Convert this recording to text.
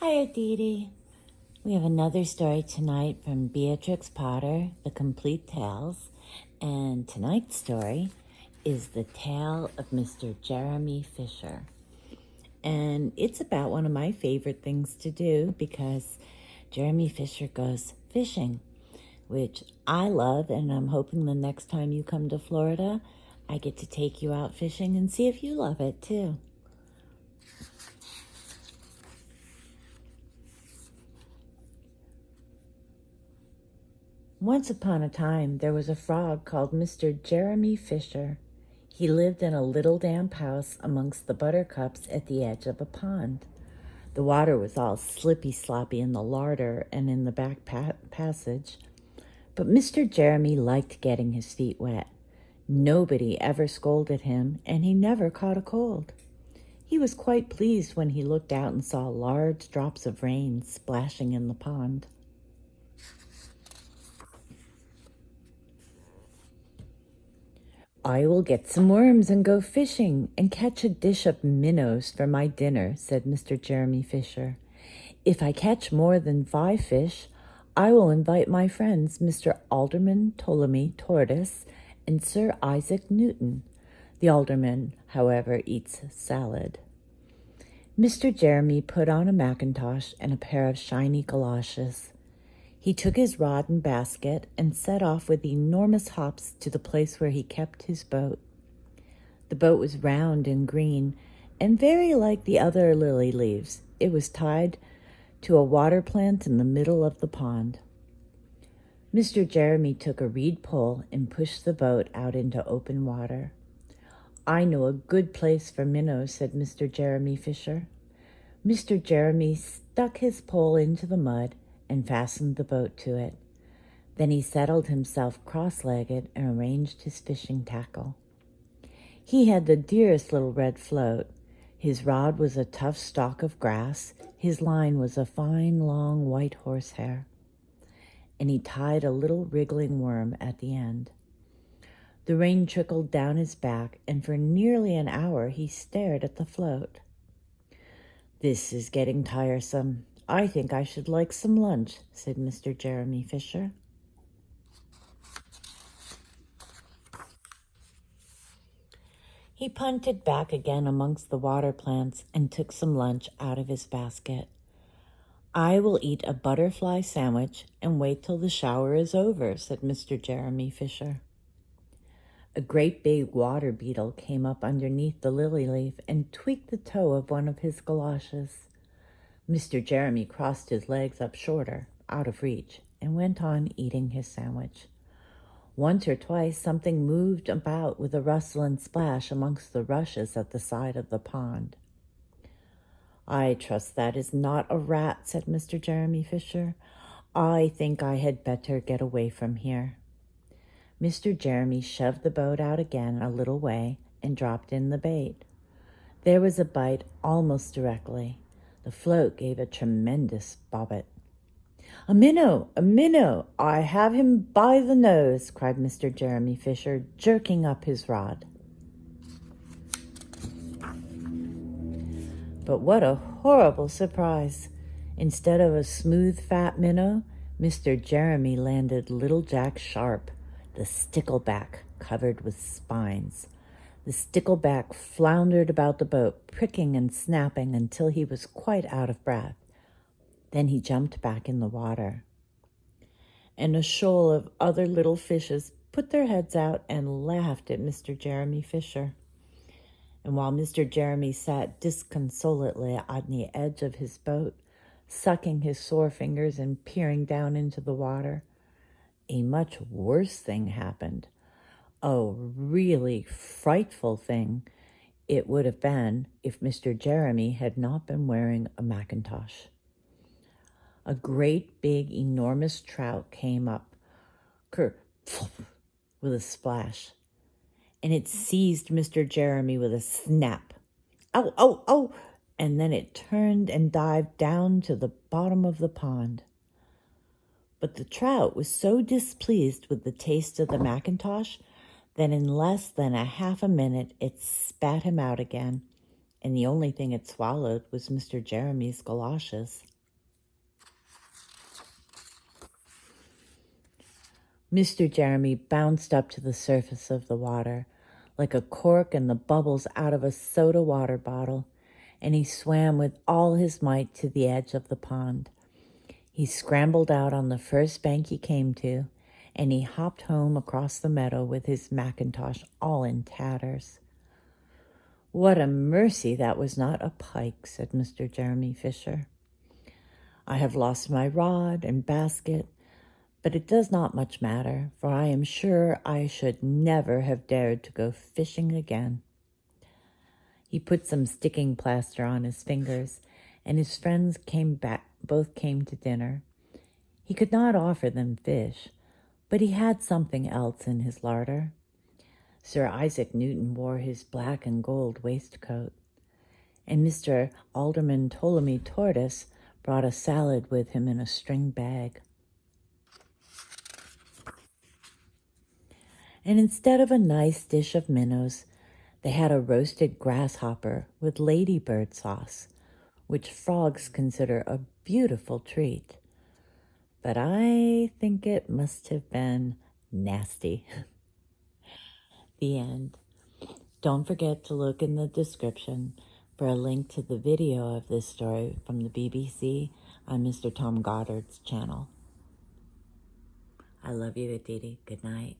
Hiya, Dee. We have another story tonight from Beatrix Potter, The Complete Tales. And tonight's story is The Tale of Mr. Jeremy Fisher. And it's about one of my favorite things to do because Jeremy Fisher goes fishing, which I love, and I'm hoping the next time you come to Florida, I get to take you out fishing and see if you love it too. Once upon a time, there was a frog called Mr. Jeremy Fisher. He lived in a little damp house amongst the buttercups at the edge of a pond. The water was all slippy-sloppy in the larder and in the back passage. But Mr. Jeremy liked getting his feet wet. Nobody ever scolded him, and he never caught a cold. He was quite pleased when he looked out and saw large drops of rain splashing in the pond. "I will get some worms and go fishing and catch a dish of minnows for my dinner," said Mr. Jeremy Fisher. "If I catch more than 5 fish, I will invite my friends Mr. Alderman Ptolemy Tortoise and Sir Isaac Newton. The alderman, however, eats salad." Mr. Jeremy put on a mackintosh and a pair of shiny galoshes. He took his rod and basket and set off with enormous hops to the place where he kept his boat. The boat was round and green and very like the other lily leaves. It was tied to a water plant in the middle of the pond. Mr. Jeremy took a reed pole and pushed the boat out into open water. "I know a good place for minnows," said Mr. Jeremy Fisher. Mr. Jeremy stuck his pole into the mud and fastened the boat to it. Then he settled himself cross-legged and arranged his fishing tackle. He had the dearest little red float. His rod was a tough stalk of grass. His line was a fine, long white horsehair. And he tied a little wriggling worm at the end. The rain trickled down his back, and for nearly an hour he stared at the float. "This is getting tiresome. I think I should like some lunch," said Mr. Jeremy Fisher. He punted back again amongst the water plants and took some lunch out of his basket. "I will eat a butterfly sandwich and wait till the shower is over," said Mr. Jeremy Fisher. A great big water beetle came up underneath the lily leaf and tweaked the toe of one of his galoshes. Mr. Jeremy crossed his legs up shorter, out of reach, and went on eating his sandwich. Once or twice something moved about with a rustle and splash amongst the rushes at the side of the pond. "I trust that is not a rat," said Mr. Jeremy Fisher. "I think I had better get away from here." Mr. Jeremy shoved the boat out again a little way and dropped in the bait. There was a bite almost directly. The float gave a tremendous bobbit. "A minnow! A minnow! I have him by the nose!" cried Mr. Jeremy Fisher, jerking up his rod. But what a horrible surprise! Instead of a smooth, fat minnow, Mr. Jeremy landed little Jack Sharp, the stickleback covered with spines. The stickleback floundered about the boat, pricking and snapping until he was quite out of breath. Then he jumped back in the water. And a shoal of other little fishes put their heads out and laughed at Mr. Jeremy Fisher. And while Mr. Jeremy sat disconsolately on the edge of his boat, sucking his sore fingers and peering down into the water, a much worse thing happened. A really frightful thing it would have been if Mr. Jeremy had not been wearing a mackintosh. A great big enormous trout came up, with a splash, and it seized Mr. Jeremy with a snap. "Ow, ow, ow!" And then it turned and dived down to the bottom of the pond. But the trout was so displeased with the taste of the mackintosh that in less than a half a minute it spat him out again, and the only thing it swallowed was Mr. Jeremy's galoshes. Mr. Jeremy bounced up to the surface of the water like a cork in the bubbles out of a soda water bottle, and he swam with all his might to the edge of the pond. He scrambled out on the first bank he came to, and he hopped home across the meadow with his mackintosh all in tatters. "What a mercy that was not a pike," said Mr. Jeremy Fisher. "I have lost my rod and basket, but it does not much matter, for I am sure I should never have dared to go fishing again." He put some sticking plaster on his fingers, and his friends both came to dinner. He could not offer them fish, but he had something else in his larder. Sir Isaac Newton wore his black and gold waistcoat, and Mr. Alderman Ptolemy Tortoise brought a salad with him in a string bag. And instead of a nice dish of minnows, they had a roasted grasshopper with ladybird sauce, which frogs consider a beautiful treat. But I think it must have been nasty. The end. Don't forget to look in the description for a link to the video of this story from the BBC on Mr. Tom Goddard's channel. I love you, Aditi. Good night.